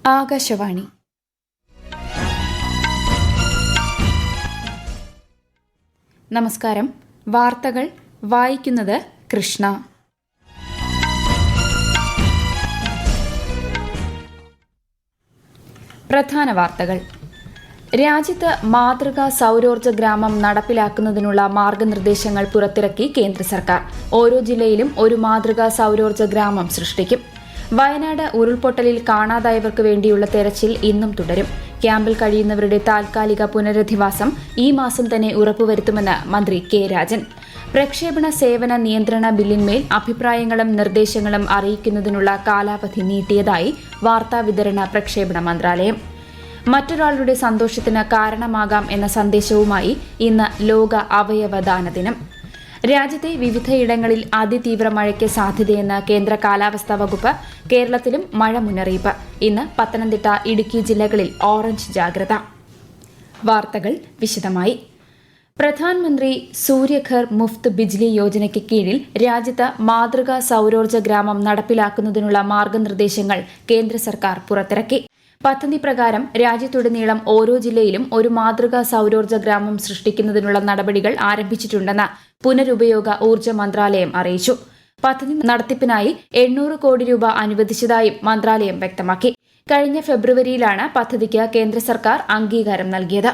ആകാശവാണി. നമസ്കാരം. വാർത്തകൾ വായിക്കുന്നത് കൃഷ്ണ. പ്രധാന വാർത്തകൾ. രാജ്യത്ത് മാതൃകാ സൌരോർജ്ജ ഗ്രാമം നടപ്പിലാക്കുന്നതിനുള്ള മാർഗനിർദ്ദേശങ്ങൾ പുറത്തിറക്കി കേന്ദ്ര സർക്കാർ. ഓരോ ജില്ലയിലും ഒരു മാതൃകാ സൌരോർജ്ജ ഗ്രാമം സൃഷ്ടിക്കും. വയനാട് ഉരുൾപൊട്ടലിൽ കാണാതായവർക്ക് വേണ്ടിയുള്ള തെരച്ചിൽ ഇന്നും തുടരും. ക്യാമ്പിൽ കഴിയുന്നവരുടെ താൽക്കാലിക പുനരധിവാസം ഈ മാസം തന്നെ ഉറപ്പുവരുത്തുമെന്ന് മന്ത്രി കെ രാജൻ. പ്രക്ഷേപണ സേവന നിയന്ത്രണ ബില്ലിന്മേൽ അഭിപ്രായങ്ങളും നിർദ്ദേശങ്ങളും അറിയിക്കുന്നതിനുള്ള കാലാവധി നീട്ടിയതായി വാർത്താവിതരണ പ്രക്ഷേപണ മന്ത്രാലയം. മറ്റൊരാളുടെ സന്തോഷത്തിന് കാരണമാകാം എന്ന സന്ദേശവുമായി ഇന്ന് ലോക അവയവദാന ദിനം. രാജ്യത്തെ വിവിധയിടങ്ങളിൽ അതിതീവ്ര മഴയ്ക്ക് സാധ്യതയെന്ന് കേന്ദ്ര കാലാവസ്ഥാ വകുപ്പ്. കേരളത്തിലും മഴ മുന്നറിയിപ്പ്. ഇന്ന് പത്തനംതിട്ട, ഇടുക്കി ജില്ലകളിൽ ഓറഞ്ച് ജാഗ്രത. വാർത്തകൾ വിശദമായി. പ്രധാനമന്ത്രി സൂര്യഘർ മുഫ്ത് ബിജ്ലി യോജനയ്ക്ക് കീഴിൽ രാജ്യത്ത് മാതൃകാ സൌരോർജ്ജ ഗ്രാമം നടപ്പിലാക്കുന്നതിനുള്ള മാർഗനിർദ്ദേശങ്ങൾ കേന്ദ്ര സർക്കാർ പുറത്തിറക്കി. പദ്ധതി പ്രകാരം രാജ്യത്തുടനീളം ഓരോ ജില്ലയിലും ഒരു മാതൃകാ സൌരോർജ്ജ ഗ്രാമം സൃഷ്ടിക്കുന്നതിനുള്ള നടപടികൾ ആരംഭിച്ചിട്ടുണ്ടെന്ന് പുനരുപയോഗ ഊർജ്ജ മന്ത്രാലയം അറിയിച്ചു. പദ്ധതി നടത്തിപ്പിനായി 800 കോടി രൂപ അനുവദിച്ചതായും മന്ത്രാലയം വ്യക്തമാക്കി. കഴിഞ്ഞ ഫെബ്രുവരിയിലാണ് പദ്ധതിക്ക് കേന്ദ്ര സർക്കാർ അംഗീകാരം നൽകിയത്.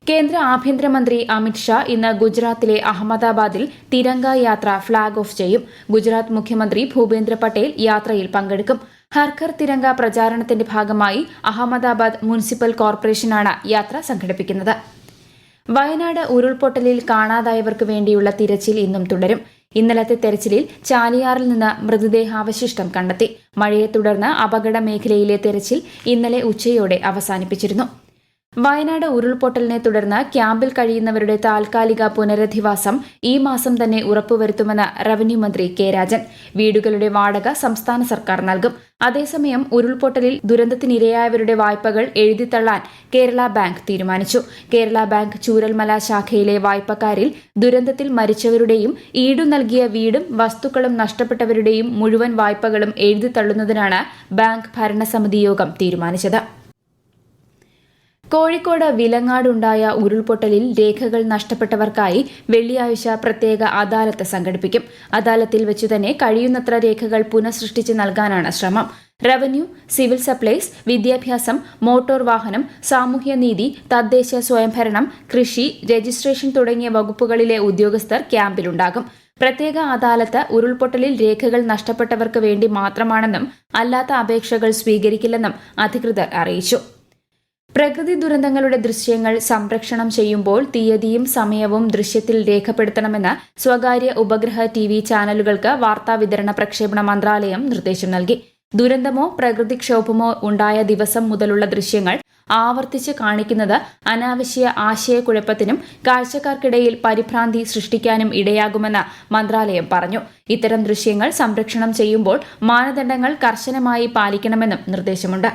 കേന്ദ്ര ആഭ്യന്തരമന്ത്രി അമിത്ഷാ ഇന്ന് ഗുജറാത്തിലെ അഹമ്മദാബാദിൽ തിരംഗ യാത്ര ഫ്ളാഗ് ഓഫ് ചെയ്യും. ഗുജറാത്ത് മുഖ്യമന്ത്രി ഭൂപേന്ദ്ര പട്ടേൽ യാത്രയിൽ പങ്കെടുക്കും. ഹർഘർ തിരംഗ പ്രചാരണത്തിന്റെ ഭാഗമായി അഹമ്മദാബാദ് മുനിസിപ്പൽ കോർപ്പറേഷനാണ് യാത്ര സംഘടിപ്പിക്കുന്നത്. വയനാട് ഉരുൾപൊട്ടലിൽ കാണാതായവർക്ക് വേണ്ടിയുള്ള തിരച്ചിൽ ഇന്നും തുടരും. ഇന്നലത്തെ തെരച്ചിലിൽ ചാലിയാറിൽ നിന്ന് മൃതദേഹാവശിഷ്ടം കണ്ടെത്തി. മഴയെ തുടർന്ന് അപകട മേഖലയിലെ തെരച്ചിൽ ഇന്നലെ ഉച്ചയോടെ അവസാനിപ്പിച്ചിരുന്നു. വയനാട് ഉരുൾപൊട്ടലിനെ തുടർന്ന് ക്യാമ്പിൽ കഴിയുന്നവരുടെ താൽക്കാലിക പുനരധിവാസം ഈ മാസം തന്നെ ഉറപ്പുവരുത്തുമെന്ന് റവന്യൂ മന്ത്രി കെ രാജൻ. വീടുകളുടെ വാടക സംസ്ഥാന സർക്കാർ നൽകും. അതേസമയം ഉരുൾപൊട്ടലിൽ ദുരന്തത്തിനിരയായവരുടെ വായ്പകൾ എഴുതിത്തള്ളാൻ കേരള ബാങ്ക് തീരുമാനിച്ചു. കേരള ബാങ്ക് ചൂരൽമല ശാഖയിലെ വായ്പക്കാരിൽ ദുരന്തത്തിൽ മരിച്ചവരുടെയും ഈടു നൽകിയ വീടും വസ്തുക്കളും നഷ്ടപ്പെട്ടവരുടെയും മുഴുവൻ വായ്പകളും എഴുതിത്തള്ളുന്നതിനാണ് ബാങ്ക് ഭരണസമിതി യോഗം തീരുമാനിച്ചത്. കോഴിക്കോട് വിലങ്ങാടുണ്ടായ ഉരുൾപൊട്ടലിൽ രേഖകൾ നഷ്ടപ്പെട്ടവർക്കായി വെള്ളിയാഴ്ച പ്രത്യേക അദാലത്ത് സംഘടിപ്പിക്കും. അദാലത്തിൽ വെച്ചുതന്നെ കഴിയുന്നത്ര രേഖകൾ പുനഃസൃഷ്ടിച്ച് നൽകാനാണ് ശ്രമം. റവന്യൂ, സിവിൽ സപ്ലൈസ്, വിദ്യാഭ്യാസം, മോട്ടോർ വാഹനം, സാമൂഹ്യനീതി, തദ്ദേശ സ്വയംഭരണം, കൃഷി, രജിസ്ട്രേഷൻ തുടങ്ങിയ വകുപ്പുകളിലെ ഉദ്യോഗസ്ഥർ ക്യാമ്പിലുണ്ടാകും. പ്രത്യേക അദാലത്ത് ഉരുൾപൊട്ടലിൽ രേഖകൾ നഷ്ടപ്പെട്ടവർക്ക് വേണ്ടി മാത്രമാണെന്നും അല്ലാത്ത അപേക്ഷകൾ സ്വീകരിക്കില്ലെന്നും അധികൃതർ അറിയിച്ചു. പ്രകൃതി ദുരന്തങ്ങളുടെ ദൃശ്യങ്ങൾ സംപ്രേഷണം ചെയ്യുമ്പോൾ തീയതിയും സമയവും ദൃശ്യത്തിൽ രേഖപ്പെടുത്തണമെന്ന് സ്വകാര്യ ഉപഗ്രഹ TV ചാനലുകൾക്ക് വാർത്താവിതരണ പ്രക്ഷേപണ മന്ത്രാലയം നിർദ്ദേശം നൽകി. ദുരന്തമോ പ്രകൃതിക്ഷോഭമോ ഉണ്ടായ ദിവസം മുതലുള്ള ദൃശ്യങ്ങൾ ആവർത്തിച്ച് കാണിക്കുന്നത് അനാവശ്യ ആശയക്കുഴപ്പത്തിനും കാഴ്ചക്കാർക്കിടയിൽ പരിഭ്രാന്തി സൃഷ്ടിക്കാനും ഇടയാകുമെന്ന് മന്ത്രാലയം പറഞ്ഞു. ഇത്തരം ദൃശ്യങ്ങൾ സംപ്രേഷണം ചെയ്യുമ്പോൾ മാനദണ്ഡങ്ങൾ കർശനമായി പാലിക്കണമെന്നും നിർദ്ദേശമുണ്ട്.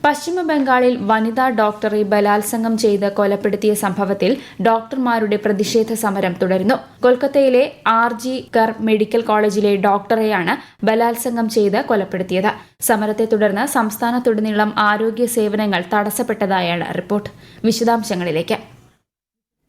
പശ്ചിമ ബംഗാളിൽ വനിതാ ഡോക്ടറെ ബലാത്സംഗം ചെയ്ത് കൊലപ്പെടുത്തിയ സംഭവത്തിൽ ഡോക്ടർമാരുടെ പ്രതിഷേധ സമരം തുടരുന്നു. കൊൽക്കത്തയിലെ RG കർ മെഡിക്കൽ കോളേജിലെ ഡോക്ടറെയാണ് ബലാത്സംഗം ചെയ്ത് കൊലപ്പെടുത്തിയത്. സമരത്തെ തുടർന്ന് സംസ്ഥാനത്തുടനീളം ആരോഗ്യ സേവനങ്ങൾ തടസ്സപ്പെട്ടതായാണ് റിപ്പോർട്ട്. വിശദാംശങ്ങളിലേക്ക്.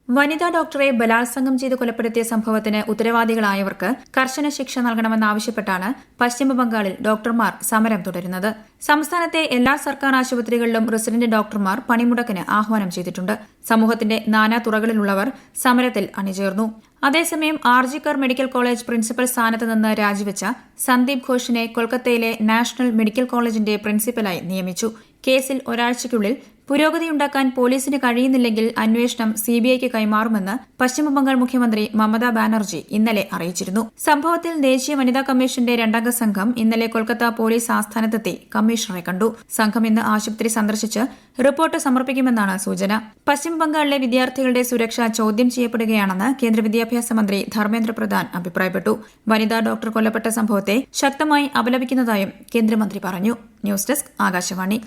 വനിതാ ഡോക്ടറെ ബലാത്സംഗം ചെയ്ത് കൊലപ്പെടുത്തിയ സംഭവത്തിന് ഉത്തരവാദികളായവർക്ക് കർശന ശിക്ഷ നൽകണമെന്നാവശ്യപ്പെട്ടാണ് പശ്ചിമബംഗാളിൽ ഡോക്ടർമാർ സമരം തുടരുന്നത്. സംസ്ഥാനത്തെ എല്ലാ സർക്കാർ ആശുപത്രികളിലും റെസിഡന്റ് ഡോക്ടർമാർ പണിമുടക്കിന് ആഹ്വാനം ചെയ്തിട്ടുണ്ട്. സമൂഹത്തിന്റെ നാനാ തുറകളിലുള്ളവർ സമരത്തിൽ അണിചേർന്നു. അതേസമയം RG കർ മെഡിക്കൽ കോളേജ് പ്രിൻസിപ്പൽ സ്ഥാനത്ത് നിന്ന് രാജിവെച്ച സന്ദീപ് ഘോഷിനെ കൊൽക്കത്തയിലെ നാഷണൽ മെഡിക്കൽ കോളേജിന്റെ പ്രിൻസിപ്പലായി നിയമിച്ചു. കേസിൽ ഒരാഴ്ചയ്ക്കുള്ളിൽ പുരോഗതിയുണ്ടാക്കാൻ പോലീസിന് കഴിയുന്നില്ലെങ്കിൽ അന്വേഷണം CBIക്ക് കൈമാറുമെന്ന് പശ്ചിമബംഗാൾ മുഖ്യമന്ത്രി മമതാ ബാനർജി ഇന്നലെ അറിയിച്ചിരുന്നു. സംഭവത്തിൽ ദേശീയ വനിതാ കമ്മീഷന്റെ 2-അംഗ സംഘം ഇന്നലെ കൊൽക്കത്ത പോലീസ് ആസ്ഥാനത്തെത്തി കമ്മീഷണറെ കണ്ടു. സംഘം ഇന്ന് ആശുപത്രി സന്ദർശിച്ച് റിപ്പോർട്ട് സമർപ്പിക്കുമെന്നാണ് സൂചന. പശ്ചിമബംഗാളിലെ വിദ്യാർത്ഥികളുടെ സുരക്ഷ ചോദ്യം ചെയ്യപ്പെടുകയാണെന്ന് കേന്ദ്ര വിദ്യാഭ്യാസ മന്ത്രി ധർമ്മേന്ദ്ര പ്രധാൻ അഭിപ്രായപ്പെട്ടു. വനിതാ ഡോക്ടർ കൊല്ലപ്പെട്ട സംഭവത്തെ ശക്തമായി അപലപിക്കുന്നതായും കേന്ദ്രമന്ത്രി പറഞ്ഞു. News desk Akashvani.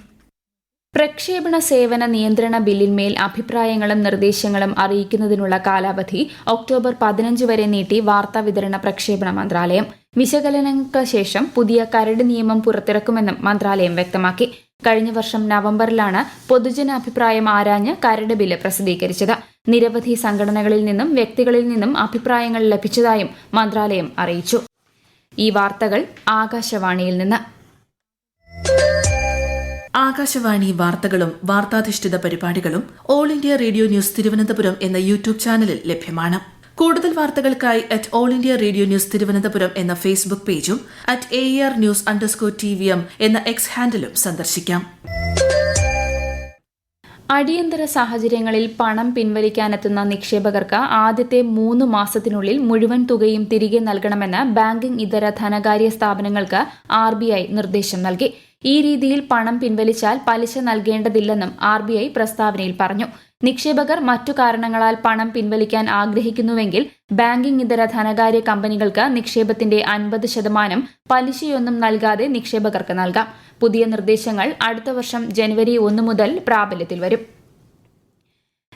പ്രക്ഷേപണ സേവന നിയന്ത്രണ ബില്ലിന്മേൽ അഭിപ്രായങ്ങളും നിർദ്ദേശങ്ങളും അറിയിക്കുന്നതിനുള്ള കാലാവധി ഒക്ടോബർ 15 വരെ നീട്ടി വാർത്താവിതരണ പ്രക്ഷേപണ മന്ത്രാലയം. വിശകലനങ്ങൾക്ക് ശേഷം പുതിയ കരട് നിയമം പുറത്തിറക്കുമെന്നും മന്ത്രാലയം വ്യക്തമാക്കി. കഴിഞ്ഞ വർഷം നവംബറിലാണ് പൊതുജനാഭിപ്രായം ആരാഞ്ഞ് കരട് ബില്ല് പ്രസിദ്ധീകരിച്ചത്. നിരവധി സംഘടനകളിൽ നിന്നും വ്യക്തികളിൽ നിന്നും അഭിപ്രായങ്ങൾ ലഭിച്ചതായും മന്ത്രാലയം അറിയിച്ചു. ഈ വാർത്തകൾ ആകാശവാണിയിൽ നിന്ന്. ആകാശവാണി വാർത്തകളും വാർത്താധിഷ്ഠിത പരിപാടികളും all India radio news Thiruvananthapuram എന്ന യൂട്യൂബ് ചാനലിൽ ലഭ്യമാണ്. കൂടുതൽ വാർത്തകൾക്കായി @all India radio news Thiruvananthapuram എന്ന ഫേസ്ബുക്ക് പേജും @AER_News_TVM എന്ന എക്സ് ഹാൻഡിലും സന്ദർശിക്കാം. അടിയന്തര സാഹചര്യങ്ങളിൽ പണം പിൻവലിക്കാനെത്തുന്ന നിക്ഷേപകർക്ക് ആദ്യത്തെ 3 മാസത്തിനുള്ളിൽ മുഴുവൻ തുകയും തിരികെ നൽകണമെന്ന് ബാങ്കിംഗ് ഇതര ധനകാര്യ സ്ഥാപനങ്ങൾക്ക് RBI നിർദ്ദേശം നൽകി. ഈ രീതിയിൽ പണം പിൻവലിച്ചാൽ പലിശ നൽകേണ്ടതില്ലെന്നും RBI പ്രസ്താവനയിൽ പറഞ്ഞു. നിക്ഷേപകർ മറ്റു കാരണങ്ങളാൽ പണം പിൻവലിക്കാൻ ആഗ്രഹിക്കുന്നുവെങ്കിൽ ബാങ്കിംഗ് ഇതര ധനകാര്യ കമ്പനികൾക്ക് നിക്ഷേപത്തിന്റെ 50% പലിശയൊന്നും നൽകാതെ നിക്ഷേപകർക്ക് നൽകാം. പുതിയ നിർദ്ദേശങ്ങൾ അടുത്ത വർഷം ജനുവരി 1 മുതൽ പ്രാബല്യത്തിൽ വരും.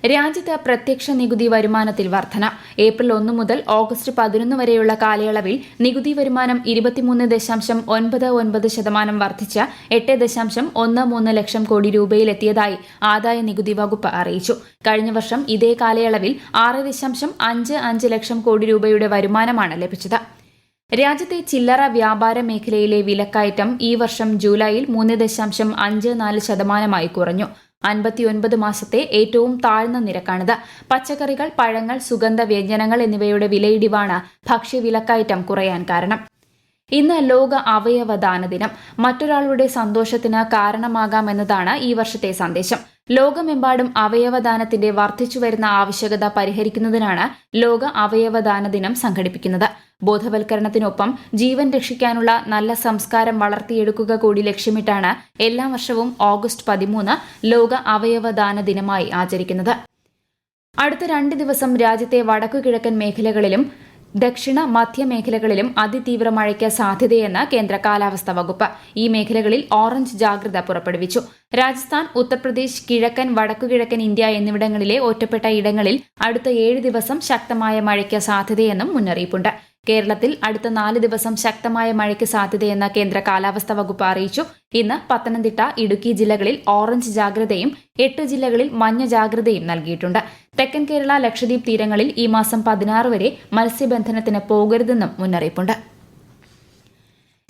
രാജ്യത്ത് പ്രത്യക്ഷ നികുതി വരുമാനത്തിൽ വർധന. ഏപ്രിൽ 1 മുതൽ ഓഗസ്റ്റ് 11 വരെയുള്ള കാലയളവിൽ നികുതി വരുമാനം 23.99% വർദ്ധിച്ച് 8.13 ലക്ഷം കോടി രൂപയിലെത്തിയതായി ആദായ നികുതി വകുപ്പ് അറിയിച്ചു. കഴിഞ്ഞ വർഷം ഇതേ കാലയളവിൽ 6.55 ലക്ഷം കോടി രൂപയുടെ വരുമാനമാണ് ലഭിച്ചത്. രാജ്യത്തെ ചില്ലറ വ്യാപാര മേഖലയിലെ വിലക്കയറ്റം ഈ വർഷം ജൂലൈയിൽ 3.54% കുറഞ്ഞു. 59 മാസത്തെ ഏറ്റവും താഴ്ന്ന നിരക്കാണിത്. പച്ചക്കറികൾ, പഴങ്ങൾ, സുഗന്ധ വ്യഞ്ജനങ്ങൾ എന്നിവയുടെ വിലയിടിവാണ് ഭക്ഷ്യവിലക്കയറ്റം കുറയാൻ കാരണം. ഇന്ന് ലോക അവയവദാന ദിനം. മറ്റൊരാളുടെ സന്തോഷത്തിന് കാരണമാകാമെന്നതാണ് ഈ വർഷത്തെ സന്ദേശം. ലോകമെമ്പാടും അവയവദാനത്തിന്റെ വർദ്ധിച്ചുവരുന്ന ആവശ്യകത പരിഹരിക്കുന്നതിനാണ് ലോക അവയവദാന ദിനം സംഘടിപ്പിക്കുന്നത്. ബോധവൽക്കരണത്തിനൊപ്പം ജീവൻ രക്ഷിക്കാനുള്ള നല്ല സംസ്കാരം വളർത്തിയെടുക്കുക കൂടി ലക്ഷ്യമിട്ടാണ് എല്ലാ വർഷവും ഓഗസ്റ്റ് 13 ലോക അവയവദാന ദിനമായി ആചരിക്കുന്നത്. അടുത്ത 2 ദിവസം രാജ്യത്തെ വടക്കുകിഴക്കൻ മേഖലകളിലും ദക്ഷിണ മധ്യ മേഖലകളിലും അതിതീവ്ര മഴയ്ക്ക് സാധ്യതയെന്ന് കേന്ദ്ര കാലാവസ്ഥാ വകുപ്പ്. ഈ മേഖലകളിൽ ഓറഞ്ച് ജാഗ്രത പുറപ്പെടുവിച്ചു. രാജസ്ഥാൻ, ഉത്തർപ്രദേശ്, കിഴക്കൻ വടക്കുകിഴക്കൻ ഇന്ത്യ എന്നിവിടങ്ങളിലെ ഒറ്റപ്പെട്ട ഇടങ്ങളിൽ അടുത്ത 7 ദിവസം ശക്തമായ മഴയ്ക്ക് സാധ്യതയെന്നും മുന്നറിയിപ്പുണ്ട്. കേരളത്തിൽ അടുത്ത 4 ദിവസം ശക്തമായ മഴയ്ക്ക് സാധ്യതയെന്ന് കേന്ദ്ര കാലാവസ്ഥാ വകുപ്പ് അറിയിച്ചു. ഇന്ന് പത്തനംതിട്ട, ഇടുക്കി ജില്ലകളിൽ ഓറഞ്ച് ജാഗ്രതയും 8 ജില്ലകളിൽ മഞ്ഞ ജാഗ്രതയും നൽകിയിട്ടുണ്ട്. തെക്കൻ കേരള, ലക്ഷദ്വീപ് തീരങ്ങളിൽ ഈ മാസം 16 വരെ മത്സ്യബന്ധനത്തിന് പോകരുതെന്നും മുന്നറിയിപ്പുണ്ട്.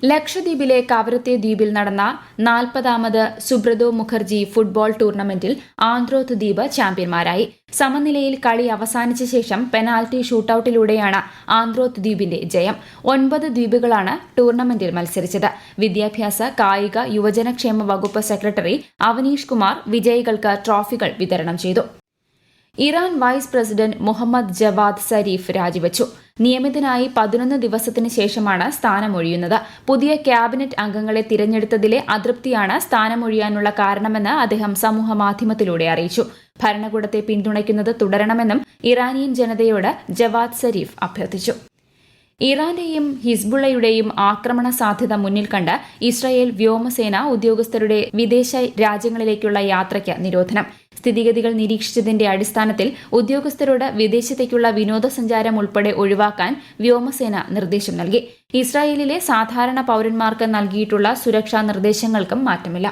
ലക്ഷദ്വീപിലെ കവരത്തെ ദ്വീപിൽ നടന്ന 40ാമത് സുബ്രതോ മുഖർജി ഫുട്ബോൾ ടൂർണമെന്റിൽ ആന്ത്രോത്ത് ദ്വീപ് ചാമ്പ്യന്മാരായി. സമനിലയിൽ കളി അവസാനിച്ച ശേഷം പെനാൽറ്റി ഷൂട്ടൌട്ടിലൂടെയാണ് ആന്ത്രോത്ത് ദ്വീപിന്റെ ജയം. 9 ദ്വീപുകളാണ് ടൂർണമെന്റിൽ മത്സരിച്ചത്. വിദ്യാഭ്യാസ, കായിക, യുവജനക്ഷേമ വകുപ്പ് സെക്രട്ടറി അവനീഷ് കുമാർ വിജയികൾക്ക് ട്രോഫികൾ വിതരണം ചെയ്തു. Iran vice president Mohammad Javad Zarif രാജിവച്ചു. നിയമിതനായി 11 ദിവസത്തിന് ശേഷമാണ് സ്ഥാനമൊഴിയുന്നത്. പുതിയ ക്യാബിനറ്റ് അംഗങ്ങളെ തിരഞ്ഞെടുത്തതിലെ അതൃപ്തിയാണ് സ്ഥാനമൊഴിയാനുള്ള കാരണമെന്ന് അദ്ദേഹം സമൂഹമാധ്യമത്തിലൂടെ അറിയിച്ചു. ഭരണകൂടത്തെ പിന്തുണയ്ക്കുന്നത് തുടരണമെന്നും ഇറാനിയൻ ജനതയോട് ജവാദ് സരീഫ് അഭ്യർത്ഥിച്ചു. ഇറാന്റെയും ഹിസ്ബുള്ളയുടെയും ആക്രമണ സാധ്യത മുന്നിൽ കണ്ട് ഇസ്രായേൽ വ്യോമസേന ഉദ്യോഗസ്ഥരുടെ വിദേശ രാജ്യങ്ങളിലേക്കുള്ള യാത്രയ്ക്ക് നിരോധനം. സ്ഥിതിഗതികൾ നിരീക്ഷിച്ചതിന്റെ അടിസ്ഥാനത്തിൽ ഉദ്യോഗസ്ഥരോട് വിദേശത്തേക്കുള്ള വിനോദസഞ്ചാരം ഉൾപ്പെടെ ഒഴിവാക്കാൻ വ്യോമസേന നിർദ്ദേശം നൽകി. ഇസ്രായേലിലെ സാധാരണ പൌരന്മാർക്ക് നൽകിയിട്ടുള്ള സുരക്ഷാ നിർദ്ദേശങ്ങൾക്കും മാറ്റമില്ല.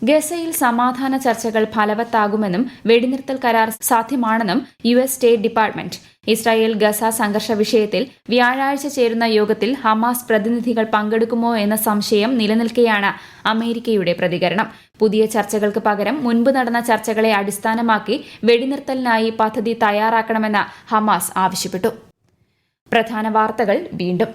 ഗസയിൽ സമാധാന ചർച്ചകൾ ഫലവത്താകുമെന്നും വെടിനിർത്തൽ കരാർ സാധ്യമാണെന്നും US state department. Israel Gaza സംഘർഷ വിഷയത്തിൽ വ്യാഴാഴ്ച ചേരുന്ന യോഗത്തിൽ ഹമാസ് പ്രതിനിധികൾ പങ്കെടുക്കുമോ എന്ന സംശയം നിലനിൽക്കെയാണ് അമേരിക്കയുടെ പ്രതികരണം. പുതിയ ചർച്ചകൾക്ക് പകരം മുൻപ് നടന്ന ചർച്ചകളെ അടിസ്ഥാനമാക്കി വെടിനിർത്തലിനായി പദ്ധതി തയ്യാറാക്കണമെന്ന് ഹമാസ് ആവശ്യപ്പെട്ടു. പ്രധാന വാർത്തകൾ വീണ്ടും.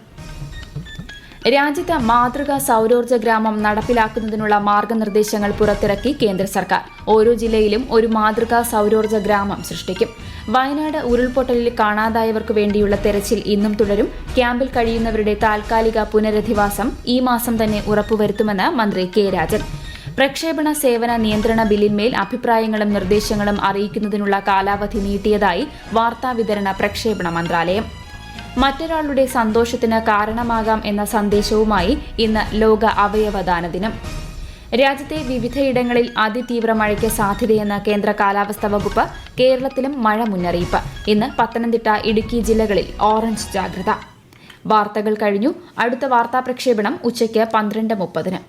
രാജ്യത്ത് മാതൃകാ സൌരോർജ്ജ ഗ്രാമം നടപ്പിലാക്കുന്നതിനുള്ള മാർഗനിർദ്ദേശങ്ങൾ പുറത്തിറക്കി കേന്ദ്ര സർക്കാർ. ഓരോ ജില്ലയിലും ഒരു മാതൃകാ സൌരോർജ്ജ ഗ്രാമം സൃഷ്ടിക്കും. വയനാട് ഉരുൾപൊട്ടലിൽ കാണാതായവർക്ക് വേണ്ടിയുള്ള തെരച്ചിൽ ഇന്നും തുടരും. ക്യാമ്പിൽ കഴിയുന്നവരുടെ താൽക്കാലിക പുനരധിവാസം ഈ മാസം തന്നെ ഉറപ്പുവരുത്തുമെന്ന് മന്ത്രി കെ രാജൻ. പ്രക്ഷേപണ സേവന നിയന്ത്രണ ബില്ലിന്മേൽ അഭിപ്രായങ്ങളും നിർദ്ദേശങ്ങളും അറിയിക്കുന്നതിനുള്ള കാലാവധി നീട്ടിയതായി വാർത്താവിതരണ പ്രക്ഷേപണ മന്ത്രാലയം. മറ്റൊരാളുടെ സന്തോഷത്തിന് കാരണമാകാം എന്ന സന്ദേശവുമായി ഇന്ന് ലോക അവയവദാന ദിനം. രാജ്യത്തെ വിവിധയിടങ്ങളിൽ അതിതീവ്ര മഴയ്ക്ക് സാധ്യതയെന്ന് കേന്ദ്ര കാലാവസ്ഥാ വകുപ്പ്. കേരളത്തിലും മഴ മുന്നറിയിപ്പ്. ഇന്ന് പത്തനംതിട്ട, ഇടുക്കി ജില്ലകളിൽ ഓറഞ്ച് ജാഗ്രത. വാർത്തകൾ കഴിഞ്ഞു. അടുത്ത വാർത്താ പ്രക്ഷേപണം ഉച്ചയ്ക്ക് 12:30.